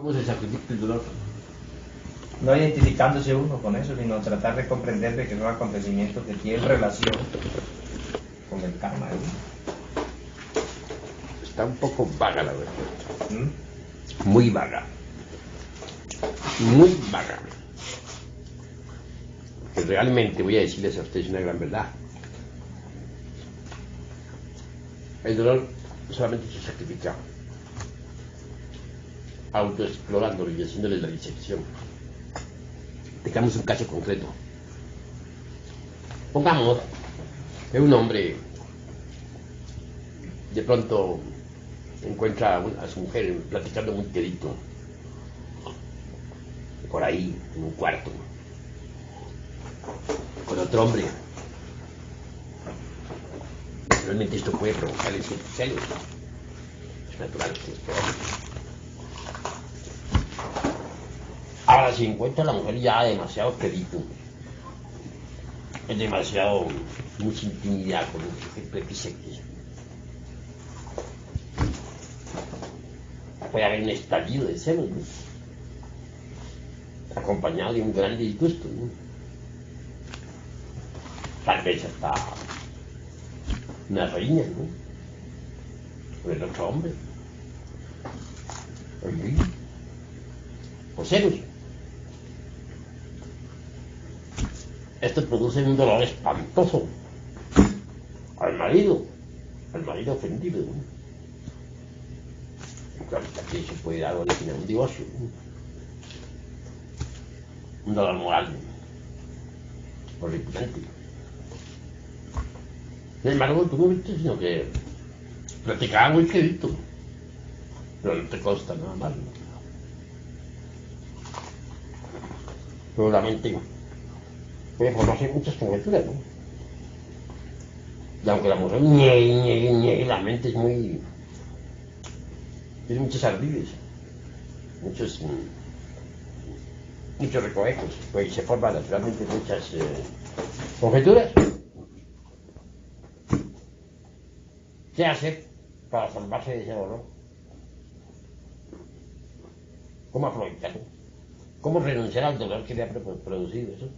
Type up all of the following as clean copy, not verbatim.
¿Cómo se sacrifica el dolor? No identificándose uno con eso, sino tratar de comprender de que son acontecimientos que tienen relación con el karma. Está un poco vaga la respuesta. ¿Mm? Muy vaga. Muy vaga. Que realmente voy a decirles a ustedes una gran verdad. El dolor solamente se sacrifica autoexplorándolo y haciéndole la disección. Tengamos un caso concreto. Pongamos que un hombre de pronto encuentra a su mujer platicando muy quedito por ahí en un cuarto con otro hombre. Realmente esto puede provocarle ciertos celos. Es natural que esto. Ahora, si encuentra a la mujer ya demasiado quedito, es demasiado, mucha intimidad con un jefe XX, puede haber un estallido de celos, ¿no? Acompañado de un gran disgusto, ¿no? Tal vez hasta una riña, ¿no? Con el otro hombre, o celos. Esto produce un dolor espantoso al marido ofendido, ¿no? Claro, aquí se puede dar origen a un divorcio, ¿no? Un dolor moral horripilante. Sin embargo, tú no viste, sino que platicaba muy quedito, pero no te consta nada más, ¿no? Seguramente puede formarse muchas conjeturas, ¿no? Y aunque la mujer niegue, la mente es muy... tiene muchos ardides, muchos recovecos, pues se forman naturalmente muchas conjeturas. ¿Qué hacer para salvarse de ese dolor? ¿Cómo aprovecharlo? ¿Cómo renunciar al dolor que le ha producido eso?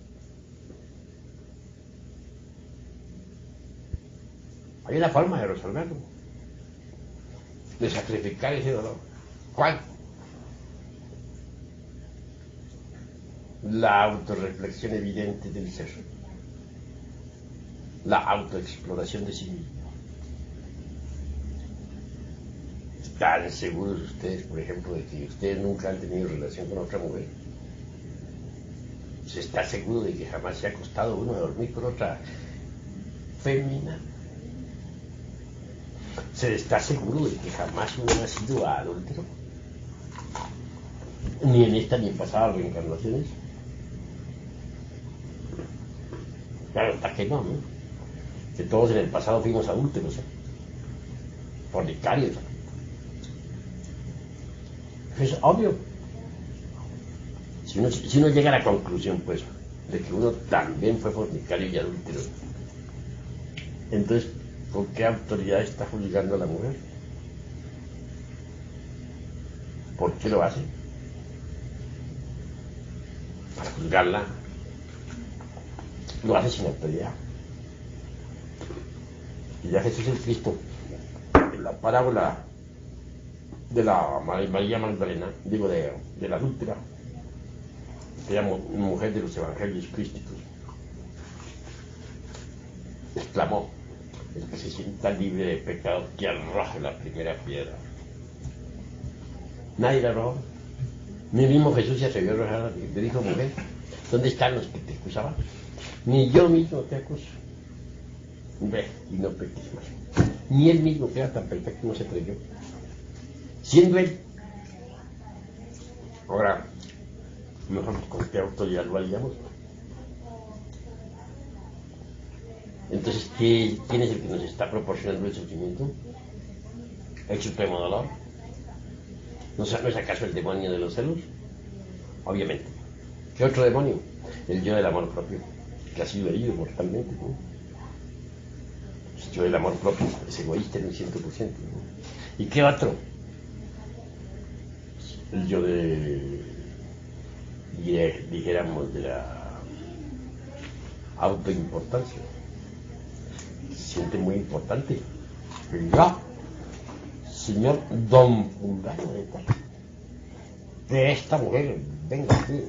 Hay una forma de resolverlo, de sacrificar ese dolor. ¿Cuál? La autorreflexión evidente del ser, la autoexploración de sí mismo. ¿Están seguros ustedes, por ejemplo, de que ustedes nunca han tenido relación con otra mujer? ¿Se está seguro de que jamás se ha acostado uno a dormir con otra fémina? ¿Se está seguro de que jamás uno ha sido adúltero? Ni en esta ni en pasadas reencarnaciones. Claro, hasta que no, ¿no? Que todos en el pasado fuimos adúlteros, ¿eh? Fornicarios. Es obvio. Si uno llega a la conclusión, pues, de que uno también fue fornicario y adúltero, entonces, ¿con qué autoridad está juzgando a la mujer? ¿Por qué lo hace? Para juzgarla. Lo hace sin autoridad. Y ya Jesús el Cristo, en la parábola de la María Magdalena, digo de la adúltera, que llama mujer de los evangelios crísticos, exclamó: el que se sienta libre de pecado, que arroje la primera piedra. Nadie la arrojó. Ni mismo Jesús se atrevió a arrojar. Le dijo: mujer, ¿dónde están los que te acusaban? Ni yo mismo te acuso. Ve y no peques más. Ni él mismo, que era tan perfecto, no se atrevió, siendo él. Ahora, mejor, ¿con qué autoridad lo haríamos? Entonces, ¿quién es el que nos está proporcionando el sufrimiento? ¿El supremo dolor? ¿No es acaso el demonio de los celos? Obviamente. ¿Qué otro demonio? El yo del amor propio, que ha sido herido mortalmente, ¿no? El yo del amor propio es egoísta en un 100%, ¿no? ¿Y qué otro? el yo dijéramos, de la autoimportancia. Se siente muy importante. Ya, señor Don Fulano de tal, de esta mujer, venga aquí,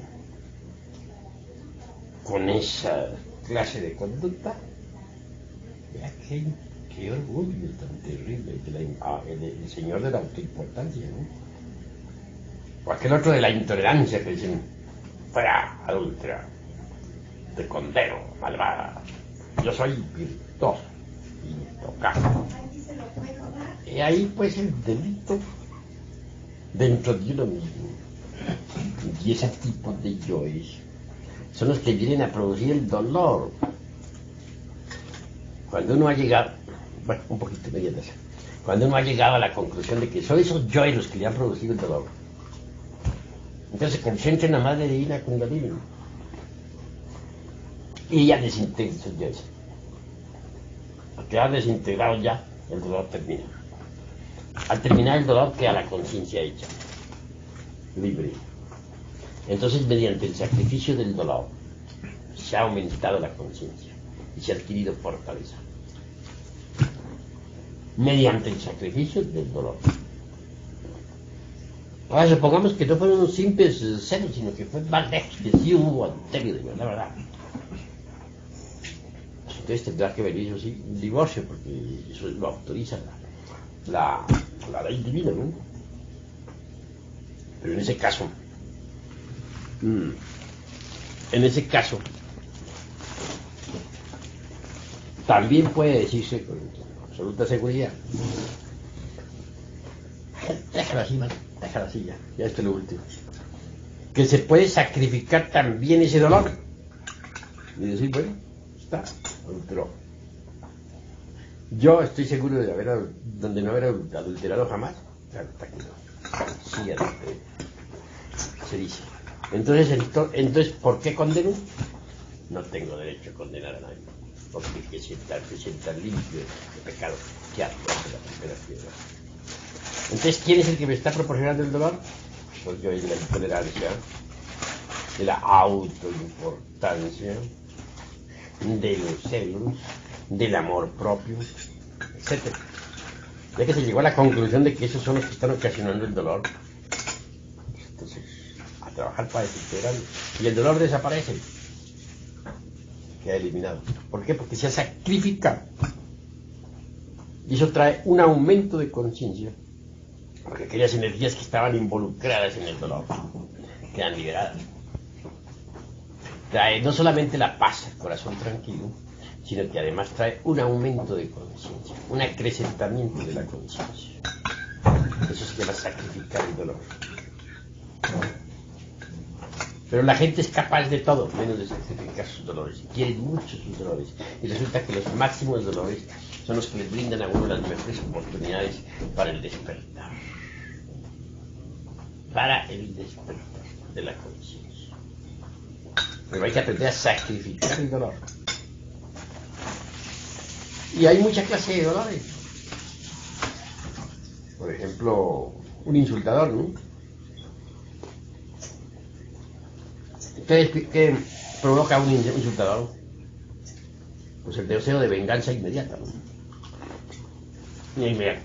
con esa clase de conducta. Vea qué orgullo tan terrible del señor de la autoimportancia, ¿no? O aquel otro de la intolerancia que dicen, fuera, adúltera, te condeno, malvada, yo soy virtuoso, intocable. Y ahí pues el delito dentro de uno mismo. Y ese tipo de yoes son los que vienen a producir el dolor. Cuando uno ha llegado, bueno, un poquito media de eso, cuando uno ha llegado a la conclusión de que son esos yoes los que le han producido el dolor, entonces se concentra en la Madre Divina Kundalini y ella desintegra esos yoes. Al quedar desintegrado ya, el dolor termina. Al terminar el dolor queda la conciencia hecha, libre. Entonces, mediante el sacrificio del dolor, se ha aumentado la conciencia y se ha adquirido fortaleza. Mediante el sacrificio del dolor. Ahora, supongamos que no fueron unos simples celos, sino que fue más lejos, que sí hubo adulterio, la verdad. Entonces tendrá que venir, eso sí, un divorcio, porque eso lo autoriza la ley divina, ¿no? Pero en ese caso, también puede decirse con absoluta seguridad, déjalo así, man, déjalo así ya esto es lo último, que se puede sacrificar también ese dolor y decir, bueno, está, adulteró. Yo estoy seguro de donde no haber adulterado jamás, claro, está aquí no, sí adulteré, se dice. Entonces, ¿por qué condeno? No tengo derecho a condenar a nadie, porque el que se sienta limpio de pecado, que arroje la primera piedra. Entonces, ¿quién es el que me está proporcionando el dolor? Pues yo, de la intolerancia, de la autoimportancia, de los celos, del amor propio, etc. Ya que se llegó a la conclusión de que esos son los que están ocasionando el dolor, entonces a trabajar para desintegrarlo y el dolor desaparece, queda eliminado. ¿Por qué? Porque se ha sacrificado y eso trae un aumento de conciencia, porque aquellas energías que estaban involucradas en el dolor quedan liberadas. Trae no solamente la paz, el corazón tranquilo, sino que además trae un aumento de conciencia, un acrecentamiento de la conciencia. Eso se llama sacrificar el dolor. Pero la gente es capaz de todo, menos de sacrificar sus dolores. Quieren mucho sus dolores. Y resulta que los máximos dolores son los que les brindan a uno las mejores oportunidades para el despertar. Para el despertar de la conciencia. Pero hay que aprender a sacrificar el dolor. Y hay mucha clase de dolores. Por ejemplo, un insultador, ¿no? ¿Qué provoca un insultador? Pues el deseo de venganza inmediata, ¿no? Inmediata.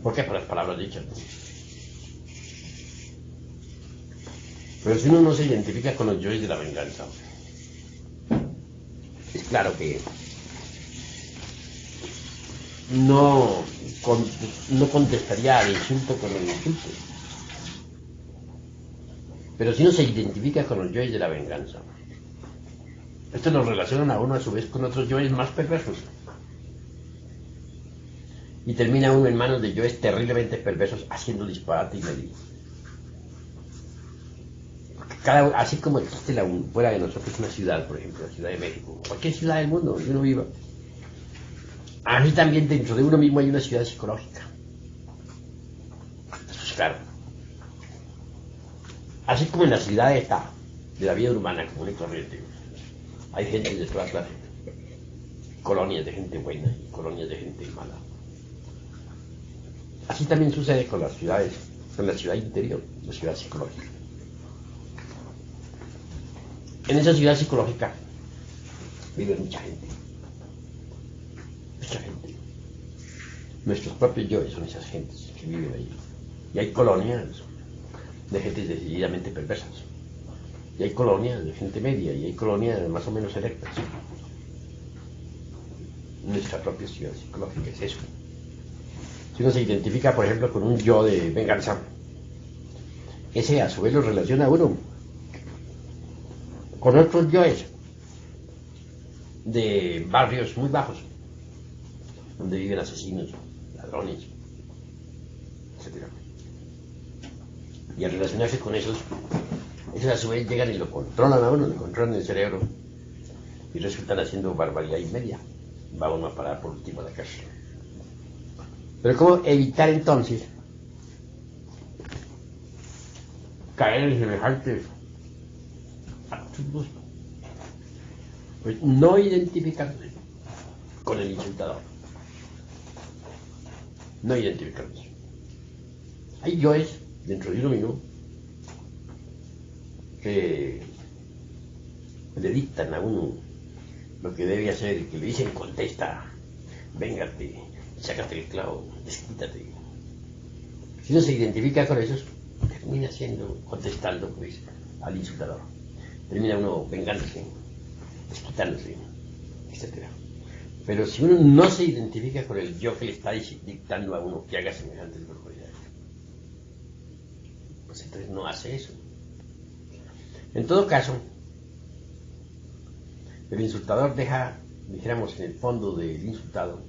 ¿Por qué? Por las palabras dichas, ¿no? Pero si uno no se identifica con los yoes de la venganza, es claro que no contestaría al insulto con el insulto. Pero si uno se identifica con los yoes de la venganza, estos nos relacionan a uno a su vez con otros yoes más perversos. Y termina uno en manos de yoes terriblemente perversos haciendo disparate y medio. Así como existe fuera de nosotros una ciudad, por ejemplo, la Ciudad de México, cualquier ciudad del mundo donde uno viva, así también dentro de uno mismo hay una ciudad psicológica. Eso es claro. Así como en la ciudad de la vida urbana común y corriente, hay gente de toda clase, colonias de gente buena y colonias de gente mala. Así también sucede con las ciudades, con la ciudad interior, la ciudad psicológica. En esa ciudad psicológica vive mucha gente. Mucha gente. Nuestros propios yoes son esas gentes que viven ahí. Y hay colonias de gentes decididamente perversas. Y hay colonias de gente media, y hay colonias más o menos selectas. Nuestra propia ciudad psicológica es eso. Si uno se identifica, por ejemplo, con un yo de venganza, ese a su vez lo relaciona a uno con otros yoes de barrios muy bajos, donde viven asesinos, ladrones, etc. Y al relacionarse con esos a su vez llegan y lo controlan a uno, le controlan el cerebro y resultan haciendo barbaridad y media. Va uno a parar por último a la cárcel. Pero ¿cómo evitar entonces caer en semejantes absurdos? Pues no identificarse con el insultador. No identificarse. Hay yoes dentro de uno mismo que le dictan a uno lo que debe hacer, y que le dicen contesta, véngate, sácate el clavo, desquítate. Si uno se identifica con esos, termina contestando pues al insultador. Termina uno vengándose, desquitándose, etc. Pero si uno no se identifica con el yo que le está dictando a uno que haga semejantes barbaridades, pues entonces no hace eso. En todo caso, el insultador deja, dijéramos, en el fondo del insultado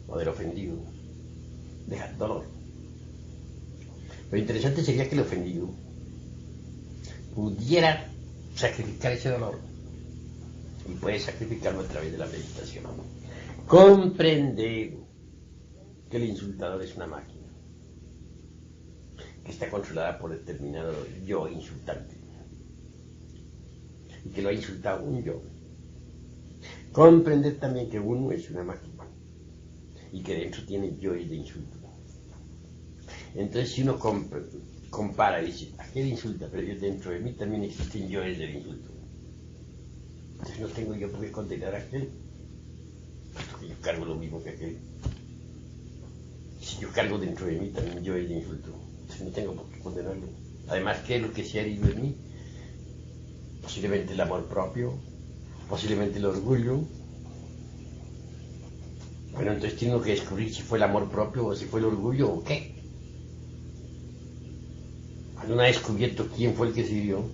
o del ofendido, deja dolor. Lo interesante sería que el ofendido pudiera sacrificar ese dolor, y puede sacrificarlo a través de la meditación. Comprender que el insultador es una máquina que está controlada por determinado yo insultante, y que lo ha insultado un yo. Comprender también que uno es una máquina y que dentro tiene yoes de insulto. Entonces, si uno compara y dice, aquel insulta, pero yo dentro de mí también existen yoes del insulto. Entonces no tengo yo por qué condenar a aquel, porque yo cargo lo mismo que aquel. Si yo cargo dentro de mí también yoes de insulto, entonces no tengo por qué condenarlo. Además, ¿qué es lo que se ha herido en mí? Posiblemente el amor propio, posiblemente el orgullo. Bueno, entonces tengo que descubrir si fue el amor propio o si fue el orgullo o qué. Cuando uno ha descubierto quién fue el que se hirió,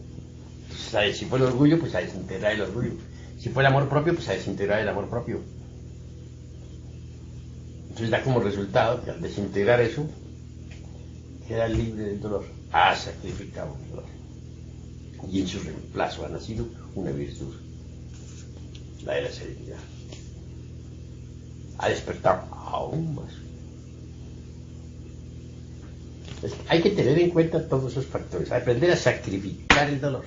pues si fue el orgullo, pues a desintegrar el orgullo. Si fue el amor propio, pues a desintegrar el amor propio. Entonces da como resultado que al desintegrar eso, queda libre del dolor. Ha sacrificado el dolor. Y en su reemplazo ha nacido una virtud, la de la serenidad. Ha despertado aún más. Entonces, hay que tener en cuenta todos esos factores, aprender a sacrificar el dolor.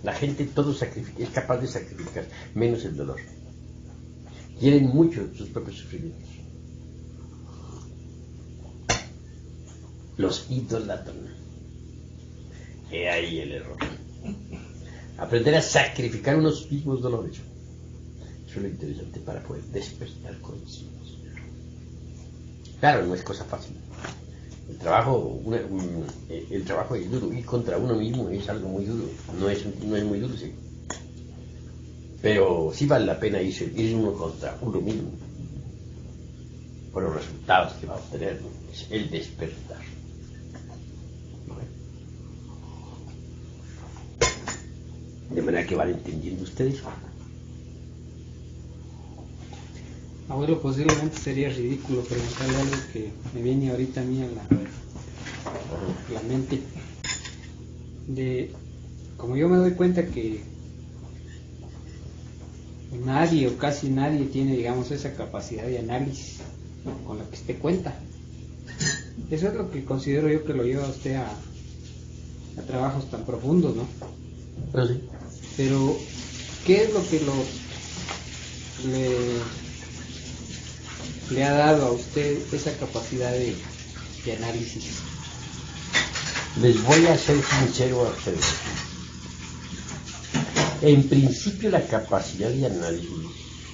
La gente todo es capaz de sacrificar, menos el dolor. Quieren mucho sus propios sufrimientos. Los idolatran. He ahí el error. Aprender a sacrificar unos mismos dolores. Eso es lo interesante para poder despertar conciencia. Claro, no es cosa fácil. El trabajo es duro. Ir contra uno mismo es algo muy duro. No es muy dulce. Pero sí vale la pena ir uno contra uno mismo. Por los resultados que va a obtener. Es el despertar. De manera que van entendiendo ustedes. Abuelo, posiblemente sería ridículo preguntarle algo que me viene ahorita a mí a la mente. Como yo me doy cuenta que nadie o casi nadie tiene, digamos, esa capacidad de análisis con la que usted cuenta. Eso es lo que considero yo que lo lleva a usted a trabajos tan profundos, ¿no? Pero sí. Pero, ¿qué es lo que le ha dado a usted esa capacidad de análisis? Les voy a ser sincero a ustedes. En principio la capacidad de análisis,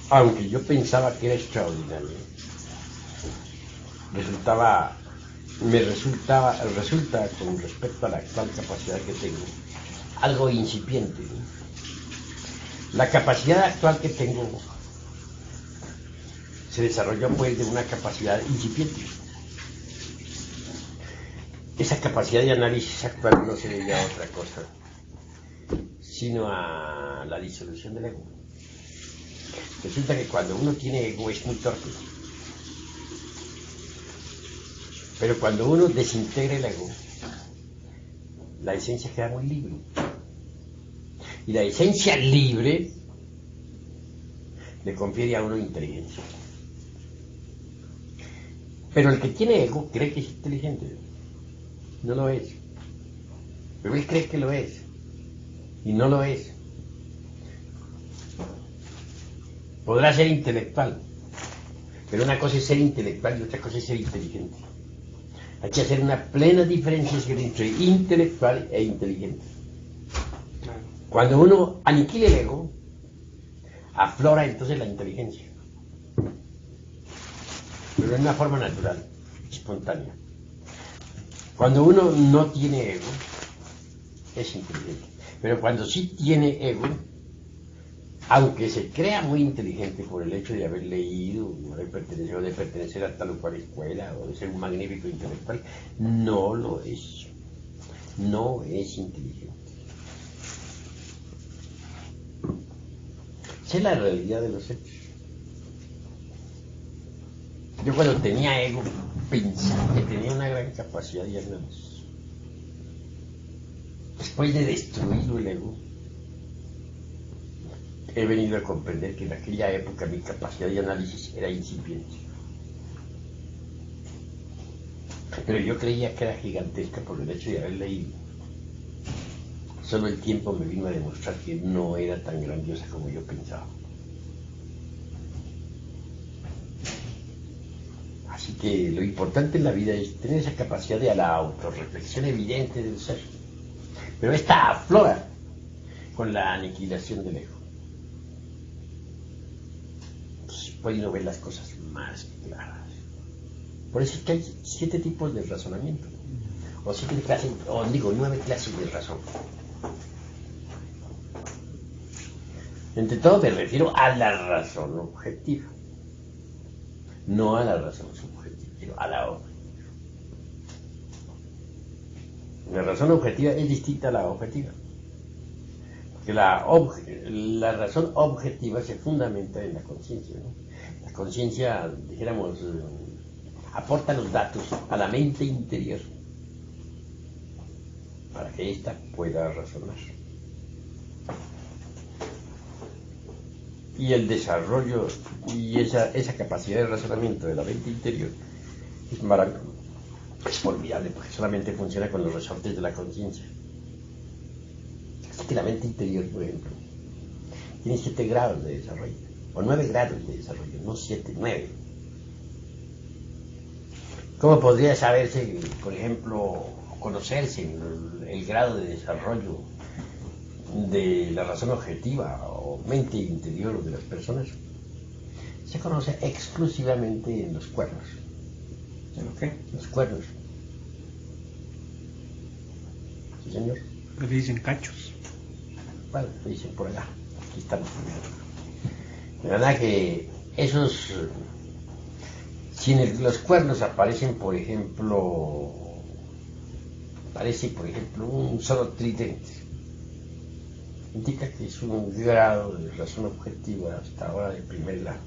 aunque yo pensaba que era extraordinaria, resulta con respecto a la actual capacidad que tengo, algo incipiente, ¿no? La capacidad actual que tengo se desarrolló pues de una capacidad incipiente. Esa capacidad de análisis actual no se debe a otra cosa, sino a la disolución del ego. Resulta que cuando uno tiene ego es muy torpe. Pero cuando uno desintegra el ego, la esencia queda muy libre. Y la esencia libre le confiere a uno inteligencia. Pero el que tiene ego cree que es inteligente. No lo es. Pero él cree que lo es. Y no lo es. Podrá ser intelectual. Pero una cosa es ser intelectual y otra cosa es ser inteligente. Hay que hacer una plena diferenciación entre intelectual e inteligente. Cuando uno aniquila el ego, aflora entonces la inteligencia. Pero de una forma natural, espontánea. Cuando uno no tiene ego, es inteligente. Pero cuando sí tiene ego, aunque se crea muy inteligente por el hecho de haber leído, de pertenecer a tal o cual escuela, o de ser un magnífico intelectual, no lo es. No es inteligente. Esa es la realidad de los hechos. Yo cuando tenía ego, pensaba que tenía una gran capacidad de análisis. Después de destruirlo el ego, he venido a comprender que en aquella época mi capacidad de análisis era incipiente. Pero yo creía que era gigantesca por el hecho de haber leído. Solo el tiempo me vino a demostrar que no era tan grandiosa como yo pensaba. Así que lo importante en la vida es tener esa capacidad de la autorreflexión evidente del ser. Pero esta aflora con la aniquilación del ego. Entonces puede uno ver las cosas más claras. Por eso es que hay 7 tipos de razonamiento. O 9 clases de razón. Entre todo me refiero a la razón objetiva. No a la razón subjetiva, sino a la objetiva. La razón objetiva es distinta a la objetiva. Porque la razón objetiva se fundamenta en la conciencia, ¿no? La conciencia, dijéramos, aporta los datos a la mente interior para que ésta pueda razonar. Y el desarrollo y esa capacidad de razonamiento de la mente interior es maravilloso, es formidable, porque solamente funciona con los resortes de la conciencia. Así que la mente interior, por ejemplo, tiene 7 grados de desarrollo, o 9 grados de desarrollo, no 7, 9. ¿Cómo podría saberse, por ejemplo, conocerse el grado de desarrollo de la razón objetiva o mente interior de las personas? Se conoce exclusivamente en los cuernos. ¿En qué? Los cuernos. Sí, señor. Le dicen cachos. Bueno, lo dicen por allá. Aquí estamos. De verdad que esos... Si en los cuernos aparecen, por ejemplo, un solo tridente, indica que es un grado de razón objetiva hasta ahora de primer grado.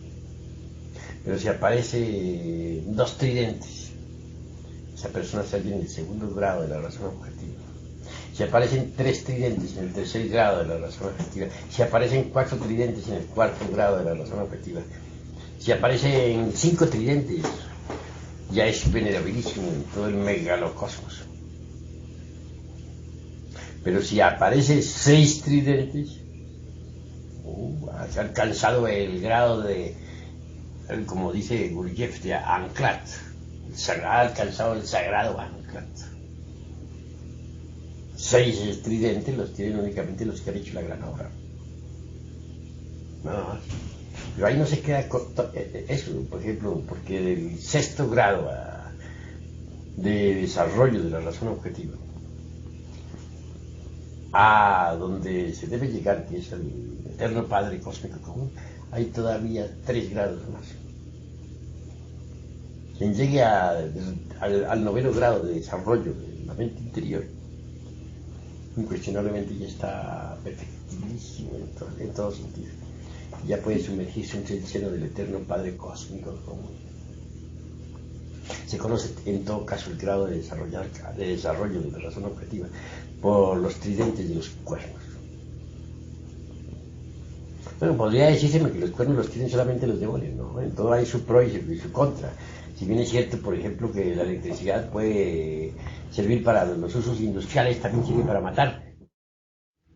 Pero si aparece 2 tridentes, esa persona está en el segundo grado de la razón objetiva. Si aparecen 3 tridentes en el tercer grado de la razón objetiva, si aparecen 4 tridentes en el cuarto grado de la razón objetiva, si aparecen 5 tridentes, ya es venerabilísimo en todo el megalocosmos. Pero si aparece 6 tridentes, has alcanzado el grado de como dice Gurdjieff, de Anklat, ha alcanzado el sagrado Anklat. 6 tridentes los tienen únicamente los que han hecho la gran obra. Nada más. Pero ahí no se queda corto, eso, por ejemplo, porque del 6º grado de desarrollo de la razón objetiva a donde se debe llegar, que es el eterno Padre Cósmico Común, hay todavía 3 grados más. Quien llegue al 9º grado de desarrollo de la mente interior, incuestionablemente ya está perfectísimo en todo sentido. Ya puede sumergirse en el seno del eterno Padre Cósmico Común. Se conoce en todo caso el grado de desarrollo de la razón objetiva por los tridentes de los cuernos. Bueno, podría decirse que los cuernos los tienen solamente los demonios, ¿no? En todo hay su pro y su contra. Si bien es cierto, por ejemplo, que la electricidad puede servir para los usos industriales, también sirve para matar.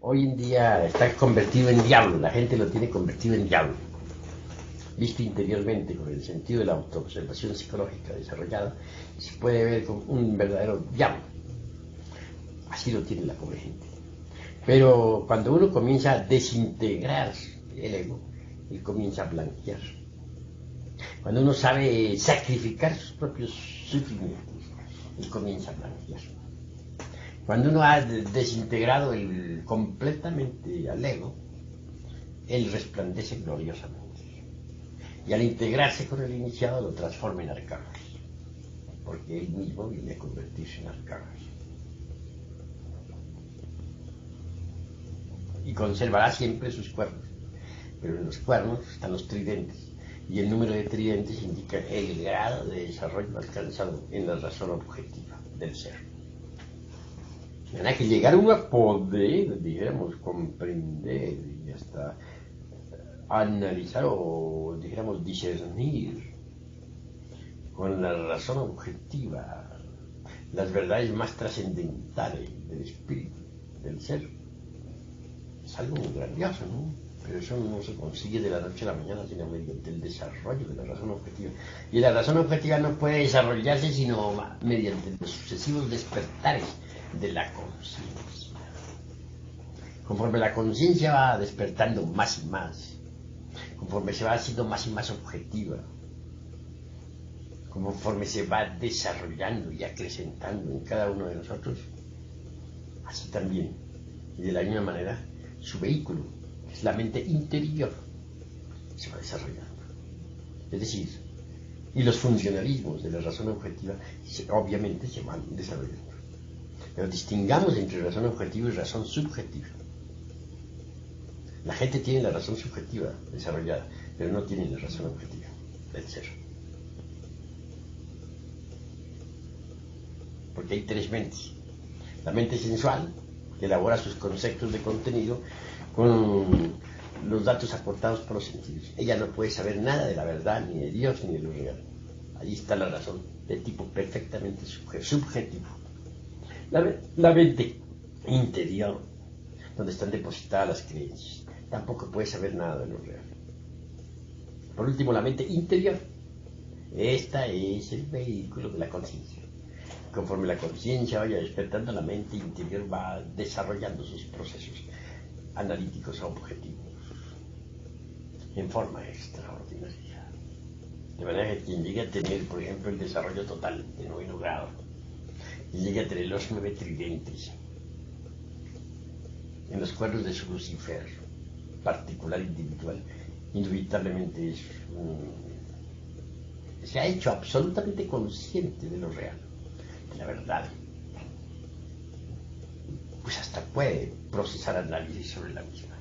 Hoy en día está convertido en diablo, la gente lo tiene convertido en diablo. Visto interiormente con el sentido de la autoobservación psicológica desarrollada, se puede ver como un verdadero diablo. Así lo tiene la pobre gente. Pero cuando uno comienza a desintegrar el ego, él comienza a blanquear. Cuando uno sabe sacrificar sus propios sufrimientos, él comienza a blanquear. Cuando uno ha desintegrado completamente al ego, él resplandece gloriosamente. Y al integrarse con el iniciado lo transforma en arcángel, porque él mismo viene a convertirse en arcángel. Y conservará siempre sus cuernos, pero en los cuernos están los tridentes, y el número de tridentes indica el grado de desarrollo alcanzado en la razón objetiva del ser. Tendrá que llegar uno a poder, dijéramos, comprender y hasta analizar o, dijéramos, discernir con la razón objetiva las verdades más trascendentales del espíritu, del ser. Es algo muy grandioso, ¿no? Pero eso no se consigue de la noche a la mañana, sino mediante el desarrollo de la razón objetiva. Y la razón objetiva no puede desarrollarse sino mediante los sucesivos despertares de la conciencia. Conforme la conciencia va despertando más y más, conforme se va haciendo más y más objetiva, conforme se va desarrollando y acrecentando en cada uno de nosotros, así también, y de la misma manera, su vehículo, que es la mente interior, se va desarrollando. Es decir, y los funcionalismos de la razón objetiva obviamente se van desarrollando. Pero distingamos entre razón objetiva y razón subjetiva. La gente tiene la razón subjetiva desarrollada, pero no tiene la razón objetiva del ser. Porque hay 3 mentes. La mente sensual, que elabora sus conceptos de contenido con los datos aportados por los sentidos. Ella no puede saber nada de la verdad, ni de Dios, ni de lo real. Allí está la razón, de tipo perfectamente subjetivo. La mente interior, donde están depositadas las creencias, tampoco puede saber nada de lo real. Por último, la mente interior. Esta es el vehículo de la conciencia. Conforme la conciencia vaya despertando, la mente interior va desarrollando sus procesos analíticos objetivos en forma extraordinaria. De manera que quien llegue a tener, por ejemplo, el desarrollo total de 9º grado, quien llegue a tener los 9 tridentes en los cuernos de su Lucifer, particular, individual, indubitablemente se ha hecho absolutamente consciente de lo real, de la verdad. Pues hasta puede procesar análisis sobre la misma.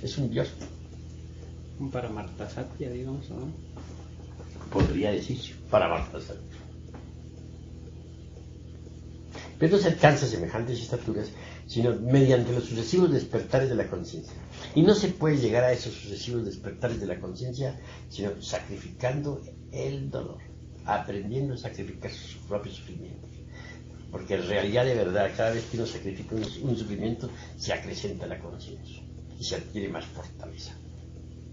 Es un Dios. Un Paramartasatya, digamos, ¿no? Podría decirse, Paramartasatya. Pero no se alcanza semejantes estaturas, sino mediante los sucesivos despertares de la conciencia. Y no se puede llegar a esos sucesivos despertares de la conciencia, sino sacrificando el dolor, aprendiendo a sacrificar sus propios sufrimientos. Porque en realidad, de verdad, cada vez que uno sacrifica un sufrimiento, se acrecenta la conciencia y se adquiere más fortaleza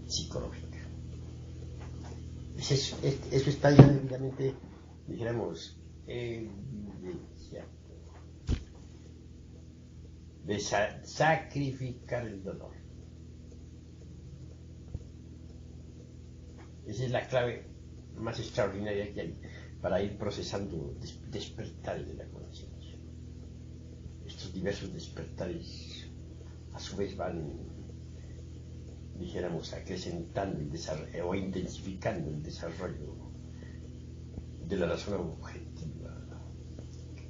psicológica. Eso está ya debidamente, dijéramos, evidenciado. De sacrificar el dolor. Esa es la clave más extraordinaria que hay para ir procesando despertares de la conciencia. Estos diversos despertares a su vez van, dijéramos, acrecentando el desarrollo o intensificando el desarrollo de la razón objetiva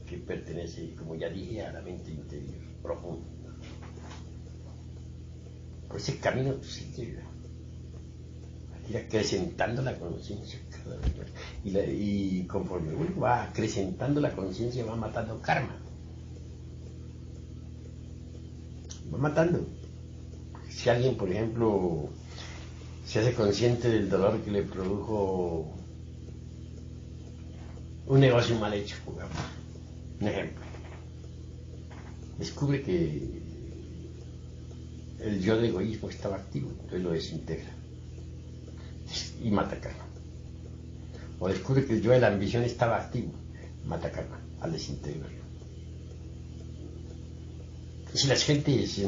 que pertenece, como ya dije, a la mente interior profunda. Por ese camino se llega a ir acrecentando la conciencia cada vez más. Y conforme uno va acrecentando la conciencia, va matando karma. Va matando. Si alguien, por ejemplo, se hace consciente del dolor que le produjo un negocio mal hecho, digamos, un ejemplo, descubre que el yo de egoísmo estaba activo, entonces lo desintegra y mata karma. O descubre que el yo de la ambición estaba activo, mata karma al desintegrarlo. Si las gentes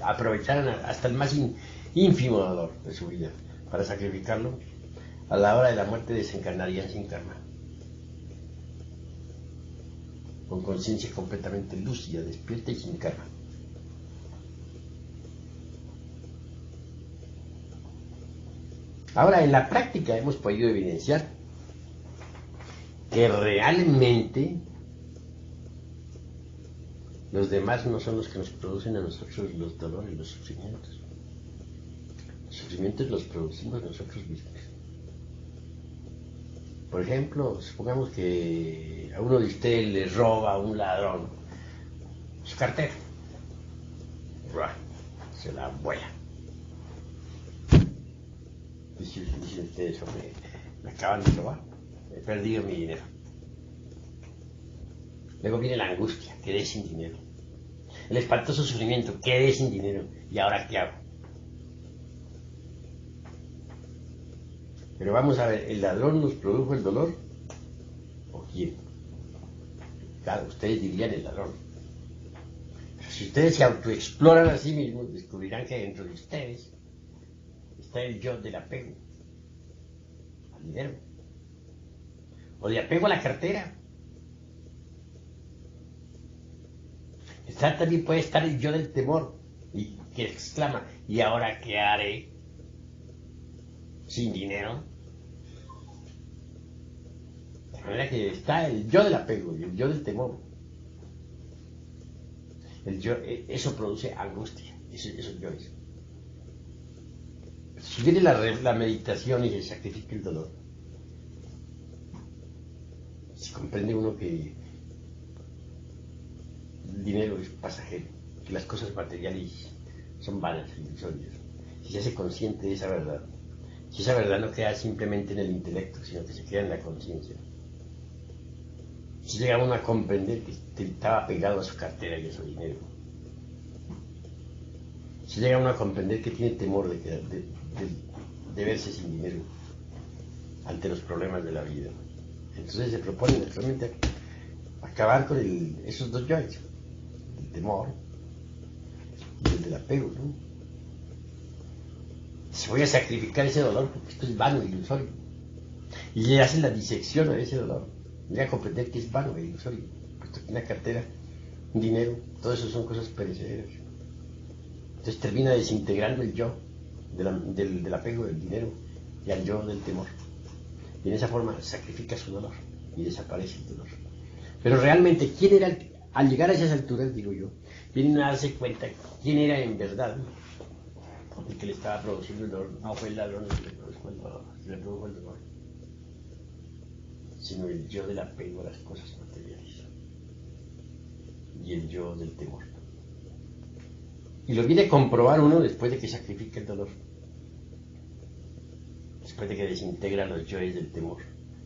aprovecharan hasta el más ínfimo dolor de su vida para sacrificarlo, a la hora de la muerte desencarnarían sin karma, con conciencia completamente lúcida, despierta y sin karma. Ahora, en la práctica hemos podido evidenciar que realmente los demás no son los que nos producen a nosotros los dolores, los sufrimientos. Los sufrimientos los producimos nosotros mismos. Por ejemplo, supongamos que a uno de ustedes le roba a un ladrón su cartera. Se la vuela. Dicen ustedes, hombre, me acaban de robar, he perdido mi dinero. Luego viene la angustia, quedé sin dinero. El espantoso sufrimiento, quedé sin dinero. ¿Y ahora qué hago? Pero vamos a ver, ¿el ladrón nos produjo el dolor? ¿O quién? Claro, ustedes dirían el ladrón. Pero si ustedes se autoexploran a sí mismos, descubrirán que dentro de ustedes está el yo del apego al dinero, o de apego a la cartera. También puede estar el yo del temor, y que exclama, ¿y ahora qué haré sin dinero? De manera que está el yo del apego y el yo del temor. Eso produce angustia, esos yoes. Si viene la meditación y se sacrifica el dolor, si comprende uno que el dinero es pasajero, que las cosas materiales son vanas, ilusorias, si se hace consciente de esa verdad, si esa verdad no queda simplemente en el intelecto, sino que se queda en la conciencia, si llega uno a comprender que estaba pegado a su cartera y a su dinero, si llega uno a comprender que tiene temor de verse sin dinero ante los problemas de la vida, entonces se propone naturalmente acabar con esos dos yoes, el temor y el del apego, ¿no? Se voy a sacrificar ese dolor porque esto es vano e ilusorio, y le hacen la disección a ese dolor, llega a comprender que es vano e ilusorio, puesto que una cartera, un dinero, todo eso son cosas perecederas. Entonces termina desintegrando el yo del apego del dinero y al yo del temor, y en esa forma sacrifica su dolor y desaparece el dolor. Pero realmente, ¿quién era al llegar a esas alturas, digo yo, vienen a darse cuenta quién era en verdad el que le estaba produciendo el dolor? No fue el ladrón el que le produjo el dolor, sino el yo del apego a las cosas materiales y el yo del temor. Y lo viene a comprobar uno después de que sacrifica el dolor, después de que desintegra los yoes del temor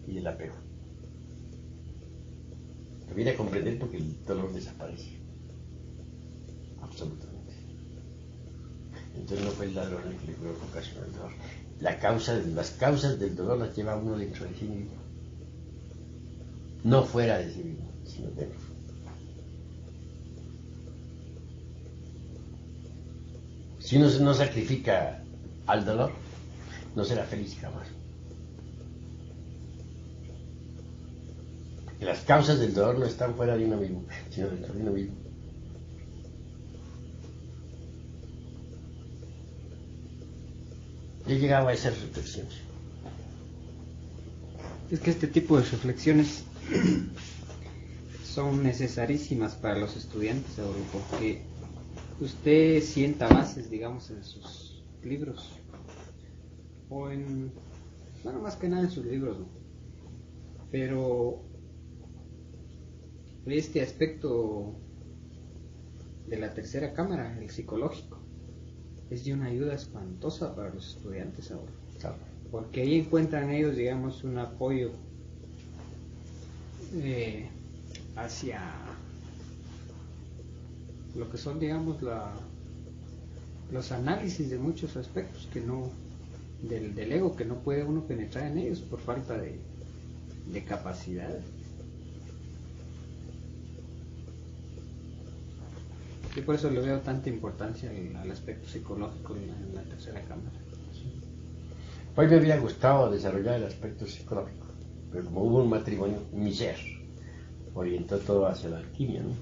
y del apego. Lo viene a comprender porque el dolor desaparece, absolutamente. Entonces no fue el ladrón el que le ocasionó el dolor, las causas del dolor las lleva uno dentro de sí mismo. No fuera de sí mismo, sino dentro. Si uno no sacrifica al dolor, no será feliz jamás. Porque las causas del dolor no están fuera de uno mismo, sino dentro de uno mismo. Yo he llegado a esas reflexiones. Es que este tipo de reflexiones son necesarísimas para los estudiantes ahora, porque usted sienta bases, digamos, en sus libros, o en, bueno, más que nada en sus libros, ¿no? Pero este aspecto de la tercera cámara, el psicológico, es de una ayuda espantosa para los estudiantes ahora. Claro. Porque ahí encuentran ellos, digamos, un apoyo hacia lo que son, digamos, los análisis de muchos aspectos que no del ego, que no puede uno penetrar en ellos por falta de capacidad. Yo por eso le veo tanta importancia al aspecto psicológico en la tercera cámara. Hoy me había gustado desarrollar el aspecto psicológico, pero como hubo un matrimonio, mi ser orientó todo hacia la alquimia, ¿no?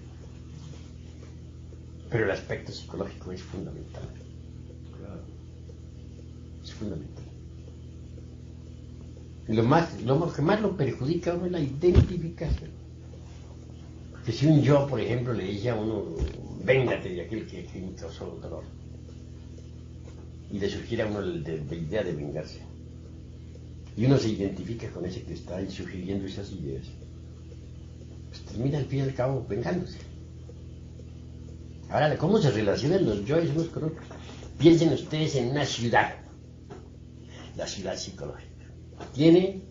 Pero el aspecto psicológico es fundamental. Claro. Es fundamental. Y lo que más lo perjudica a uno es la identificación. Porque si un yo, por ejemplo, le dice a uno, véngate de aquel que me causó dolor, y le sugiere a uno la idea de vengarse, y uno se identifica con ese que está ahí sugiriendo esas ideas, pues termina al fin y al cabo vengándose. Ahora, ¿cómo se relacionan los yoes unos con otros? Piensen ustedes en una ciudad, la ciudad psicológica. Tiene,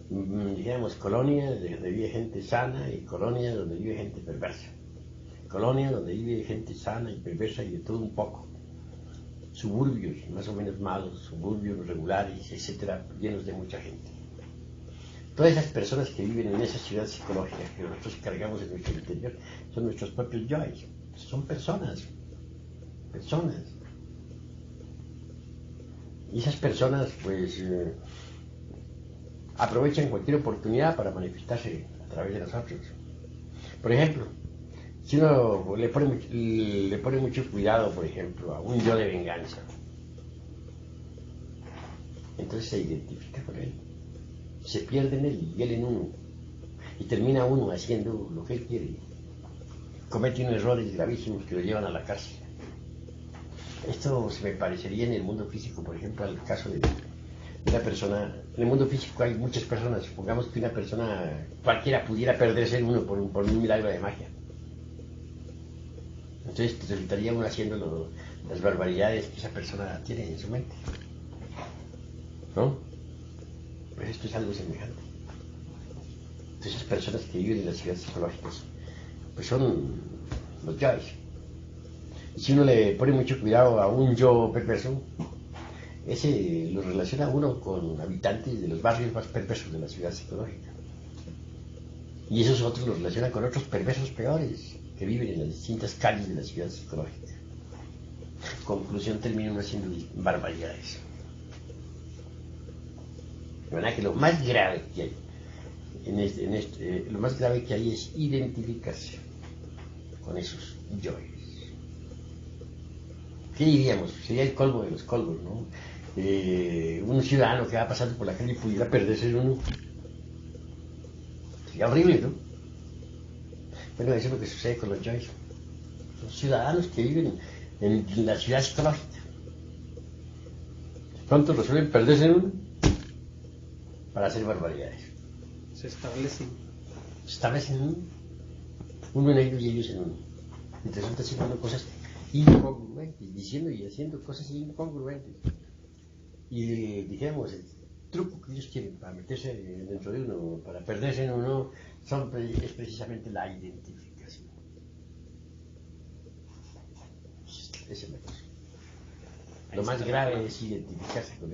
digamos, colonias donde vive gente sana y colonias donde vive gente perversa. Colonias donde vive gente sana y perversa y de todo un poco. Suburbios más o menos malos, suburbios regulares, etcétera, llenos de mucha gente. Todas esas personas que viven en esa ciudad psicológica que nosotros cargamos en nuestro interior son nuestros propios yoes. Son personas. Y esas personas, pues, aprovechan cualquier oportunidad para manifestarse a través de nosotros. Por ejemplo, si uno le pone mucho cuidado, por ejemplo, a un yo de venganza, entonces se identifica con él, se pierde en él y él en uno, y termina uno haciendo lo que él quiere, comete unos errores gravísimos que lo llevan a la cárcel. Esto se me parecería en el mundo físico, por ejemplo, al caso de una persona. En el mundo físico hay muchas personas. Supongamos que una persona cualquiera pudiera perderse en uno por un milagro de magia. Entonces resultaría uno haciendo las barbaridades que esa persona tiene en su mente, ¿no? Pues esto es algo semejante. Entonces, esas personas que viven en las ciudades psicológicas, pues son los yoes. Y si uno le pone mucho cuidado a un yo perverso, ese lo relaciona uno con habitantes de los barrios más perversos de la ciudad psicológica. Y esos otros los relaciona con otros perversos peores que viven en las distintas calles de la ciudad psicológica. Conclusión, termina uno haciendo barbaridades. De verdad que lo más grave que hay lo más grave que hay es identificarse con esos yoes. ¿Qué diríamos? Sería el colmo de los colmos, ¿no? Un ciudadano que va pasando por la calle y pudiera perderse en uno. Sería horrible, ¿no? Bueno, eso es lo que sucede con los yoes. Son ciudadanos que viven en la ciudad psicológica. De pronto resuelven perderse en uno para hacer barbaridades. Se establecen. Se establecen en uno en ellos y ellos en uno. Y resulta haciendo cosas incongruentes, diciendo y haciendo cosas incongruentes. Y dijéramos, el truco que ellos tienen para meterse dentro de uno, para perderse en uno, es precisamente la identificación. Esa es la cosa. Lo más grave es identificarse con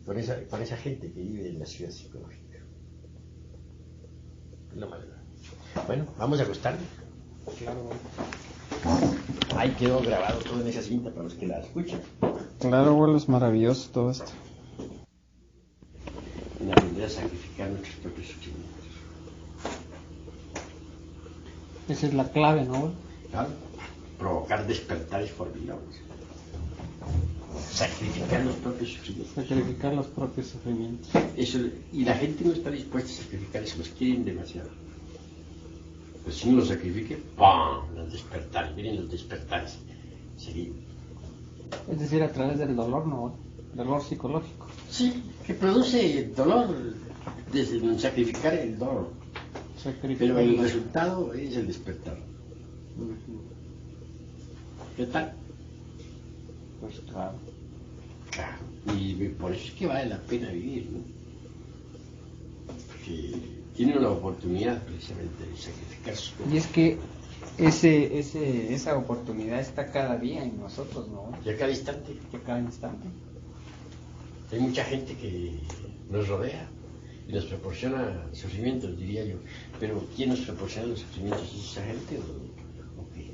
con esa gente que vive en la ciudad psicológica. Es lo más grave. Bueno, vamos a acostarnos. Claro. Ahí quedó grabado todo en esa cinta para los que la escuchan. Claro, abuelo, es maravilloso todo esto. En aprender a sacrificar nuestros propios sufrimientos. Esa es la clave, ¿no, abuelo? Claro, provocar despertares formidables. Sacrificar los propios sufrimientos. Sacrificar los propios sufrimientos. Eso, y la gente no está dispuesta a sacrificar eso, los quieren demasiado. Pues si uno lo sacrifique, ¡pam! Los despertares, miren los despertares. Seguido. Es decir, a través del dolor, ¿no? Dolor psicológico. Sí, que produce dolor desde sacrificar el dolor. Pero el resultado es el despertar. ¿Qué tal? Pues claro. Claro. Y por eso es que vale la pena vivir, ¿no? Porque tiene una oportunidad precisamente de sacrificar sus cosas. Y es que esa oportunidad está cada día en nosotros, ¿no? Y a cada instante. Y a cada instante. Hay mucha gente que nos rodea y nos proporciona sufrimientos, diría yo. Pero ¿quién nos proporciona los sufrimientos? ¿Es esa gente o qué?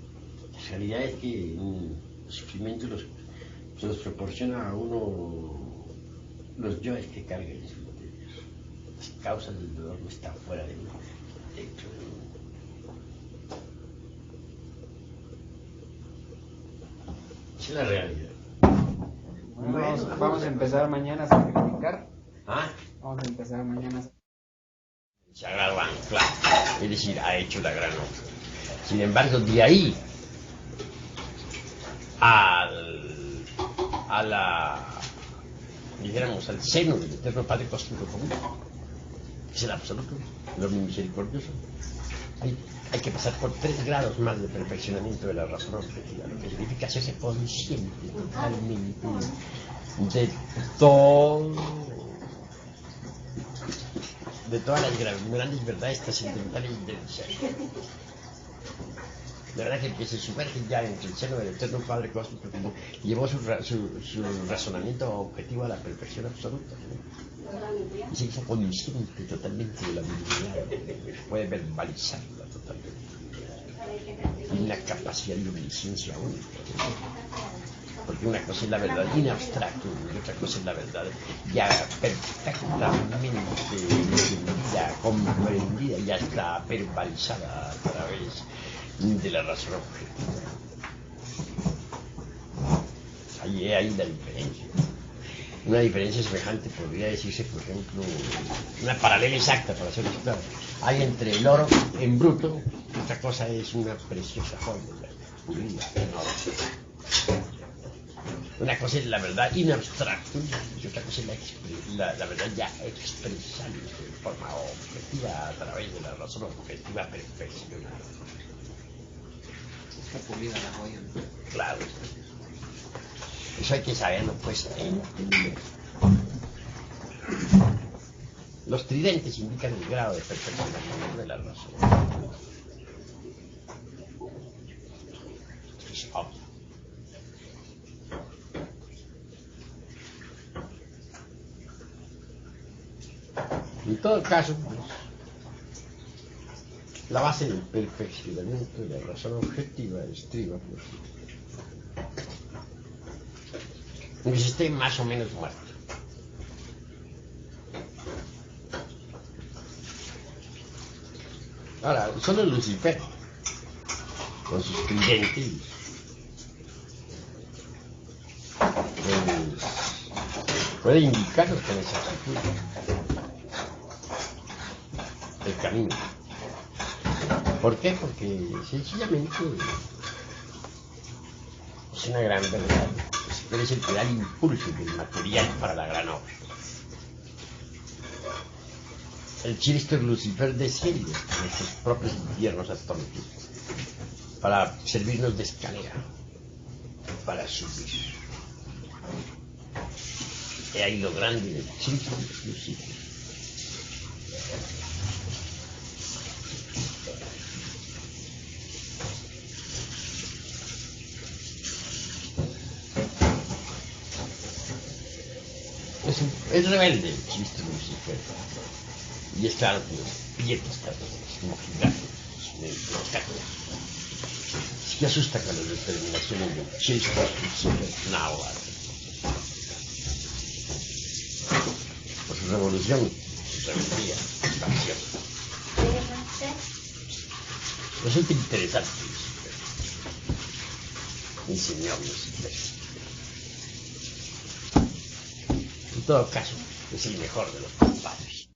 La realidad es que los sufrimientos se los proporciona a uno los yoes que cargan en su interior. Las causas del dolor no están fuera de uno, dentro de uno. Esa es la realidad. Bueno, vamos a empezar mañana a sacrificar. ¿Ah? Vamos a empezar mañana a Sagrado ancla, es decir, ha hecho la gran obra. Sin embargo, de ahí dijéramos, al seno del Eterno Padre Cósmico Común, que es el absoluto, el omnimisericordioso, hay que pasar por 3 grados más de perfeccionamiento de la razón objetiva, lo que significa hacerse consciente totalmente de todas las grandes verdades trascendentales del ser. La verdad que el que se sumerge ya en el seno del Eterno Padre Cósmico como llevó su razonamiento objetivo a la perfección absoluta, ¿no? Y se hizo consciente totalmente de la divinidad, puede verbalizarla totalmente. Y una capacidad de omnisciencia única, ¿no? Porque una cosa es la verdad in abstracto y otra cosa es la verdad ya perfectamente entendida, comprendida y hasta verbalizada a través de la razón objetiva. Ahí la diferencia. Una diferencia semejante podría decirse, por ejemplo, una paralela exacta, para hacerlo claro. Hay entre el oro en bruto, otra cosa es una preciosa joya, pulida en oro. Una cosa es la verdad in abstracto y otra cosa es la verdad ya expresada de forma objetiva a través de la razón objetiva perfeccionada. Está pulida la joya. Claro. Eso hay que saberlo, pues, entender. Los tridentes indican el grado de perfeccionamiento de la razón. Es obvio. En todo caso, pues, la base del perfeccionamiento de la razón objetiva estriba, pues, en que se esté más o menos muerto. Ahora, solo Lucifer, con sus tridentes, puede indicarnos con exactitud el camino. ¿Por qué? Porque sencillamente es una gran verdad. Pero es el que da el impulso del material para la gran obra. El Chirister Lucifer desciende en nuestros propios infiernos atómicos para servirnos de escalera, para subir. Y ahí lo grande del Chirister Lucifer. Es rebelde, chiste Lucifer. Y es claro que los billetes están como gigantes, los cacos. Sí que asusta con las determinaciones de Shakespeare y Schopenhauer. Por su revolución, su rebeldía, su expansión. Resulta interesante, Lucifer. Mi señor Lucifer. En todo caso, es el mejor de los compadres.